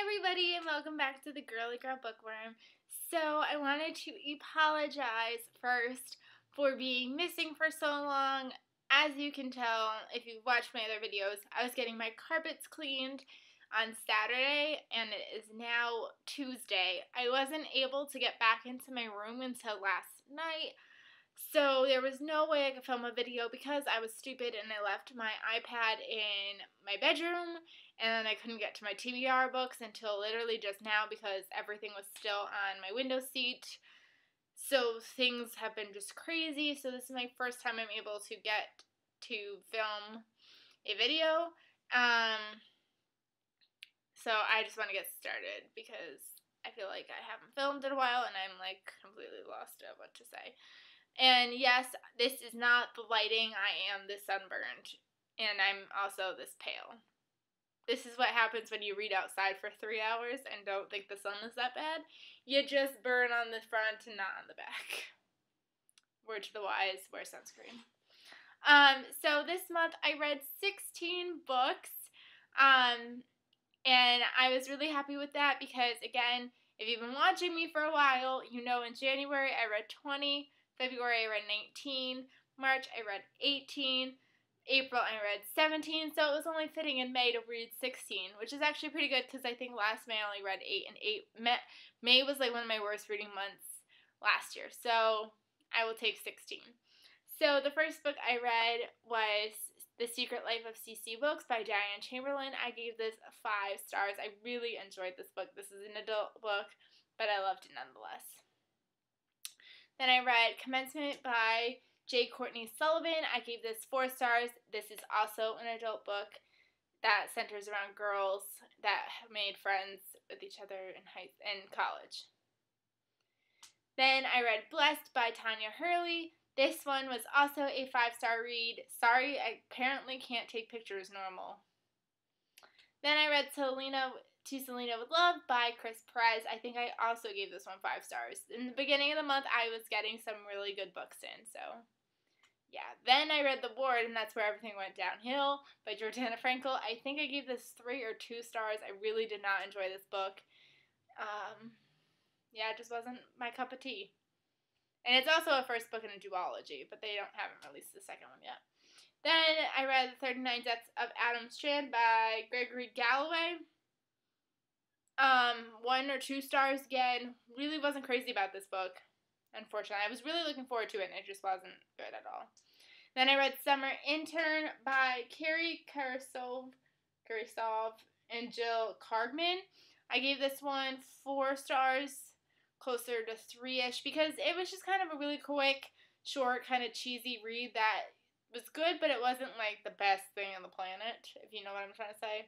everybody, and welcome back to the Girly Girl Bookworm. So I wanted to apologize first for being missing for so long. As you can tell, if you've watched my other videos, I was getting my carpets cleaned on Saturday, and it is now Tuesday. I wasn't able to get back into my room until last night, so there was no way I could film a video because I was stupid and I left my iPad in my bedroom, and then I couldn't get to my TBR books until literally just now because everything was still on my window seat. So things have been just crazy. So this is my first time I'm able to get to film a video. So I just want to get started because I feel like I haven't filmed in a while and I'm like completely lost at what to say. And yes, this is not the lighting. I am this sunburned, and I'm also this pale. This is what happens when you read outside for 3 hours and don't think the sun is that bad. You just burn on the front and not on the back. Word to the wise, wear sunscreen. So this month I read 16 books, and I was really happy with that because, again, if you've been watching me for a while, you know in January I read 20, February I read 19, March I read 18, April I read 17, so it was only fitting in May to read 16, which is actually pretty good because I think last May I only read 8, and May was like one of my worst reading months last year, so I will take 16. So the first book I read was The Secret Life of CC Books by Diane Chamberlain. I gave this 5 stars. I really enjoyed this book. This is an adult book, but I loved it nonetheless. Then I read Commencement by J. Courtney Sullivan. I gave this 4 stars. This is also an adult book that centers around girls that have made friends with each other in college. Then I read Blessed by Tanya Hurley. This one was also a 5-star read. Sorry, I apparently can't take pictures normal. Then I read To Selena with Love by Chris Perez. I think I also gave this one 5 stars. In the beginning of the month, I was getting some really good books in, so yeah. Then I read The Ward, and that's where everything went downhill, by Jordana Frankel. I think I gave this 3 or 2 stars. I really did not enjoy this book. Yeah, it just wasn't my cup of tea. And it's also a first book in a duology, but they haven't released the second one yet. Then I read The 39 Deaths of Adam Strand by Gregory Galloway. 1 or 2 stars again. Really wasn't crazy about this book, unfortunately. I was really looking forward to it, and it just wasn't good at all. Then I read Summer Intern by Carrie Karisov and Jill Kargman. I gave this one 4 stars, closer to 3-ish, because it was just kind of a really quick, short, kind of cheesy read that was good, but it wasn't like the best thing on the planet, if you know what I'm trying to say.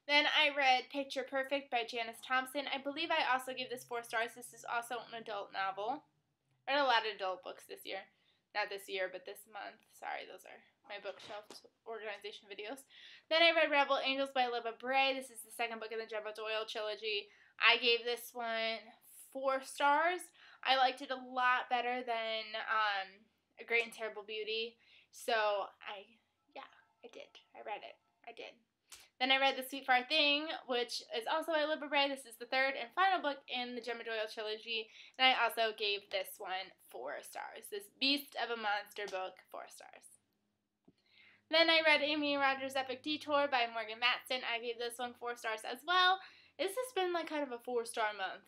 Then I read Picture Perfect by Janice Thompson. I believe I also gave this 4 stars. This is also an adult novel. I read a lot of adult books this year. Not this year, but this month. Sorry, those are my bookshelf organization videos. Then I read Rebel Angels by Libba Bray. This is the second book in the Gemma Doyle trilogy. I gave this one 4 stars. I liked it a lot better than A Great and Terrible Beauty. So, I did. I read it. I did. Then I read The Sweet Far Thing, which is also by Libba Bray. This is the 3rd and final book in the Gemma Doyle trilogy. And I also gave this one 4 stars. This Beast of a Monster book, 4 stars. Then I read Amy Rogers' Epic Detour by Morgan Matson. I gave this one 4 stars as well. This has been like kind of a 4-star month.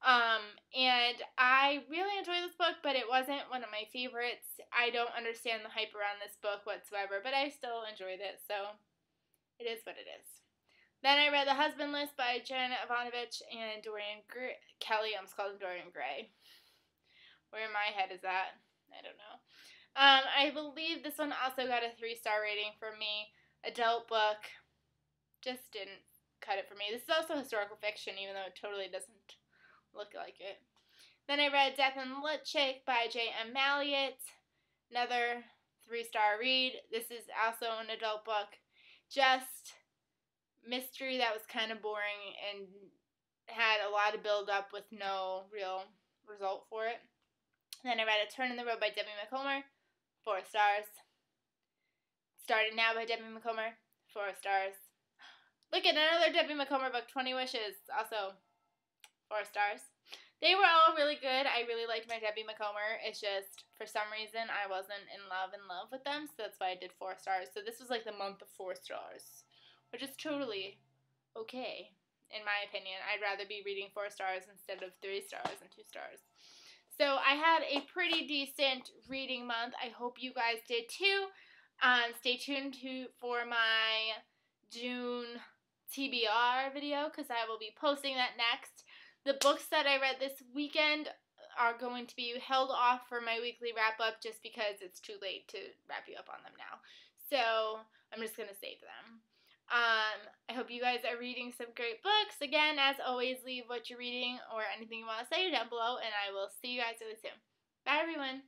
And I really enjoyed this book, but it wasn't one of my favorites. I don't understand the hype around this book whatsoever, but I still enjoyed it, so it is what it is. Then I read The Husband List by Janet Ivanovich and Dorian Kelly. I almost called him Dorian Gray. Where my head is at, I don't know. I believe this one also got a 3-star rating for me. Adult book. Just didn't cut it for me. This is also historical fiction, even though it totally doesn't look like it. Then I read Death and Lipstick by J.M. Malliot. Another 3-star read. This is also an adult book. Just mystery that was kind of boring and had a lot of build up with no real result for it. Then I read A Turn in the Road by Debbie Macomber, 4 stars. Started Now by Debbie Macomber, 4 stars. Look at another Debbie Macomber book, 20 Wishes, also 4 stars. They were all really good. I really liked my Debbie Macomber. It's just, for some reason, I wasn't in love with them, so that's why I did 4 stars. So this was like the month of 4 stars, which is totally okay, in my opinion. I'd rather be reading 4 stars instead of 3 stars and 2 stars. So I had a pretty decent reading month. I hope you guys did too. Stay tuned for my June TBR video, because I will be posting that next. The books that I read this weekend are going to be held off for my weekly wrap-up just because it's too late to wrap you up on them now. So I'm just going to save them. I hope you guys are reading some great books. Again, as always, leave what you're reading or anything you want to say down below, and I will see you guys really soon. Bye, everyone.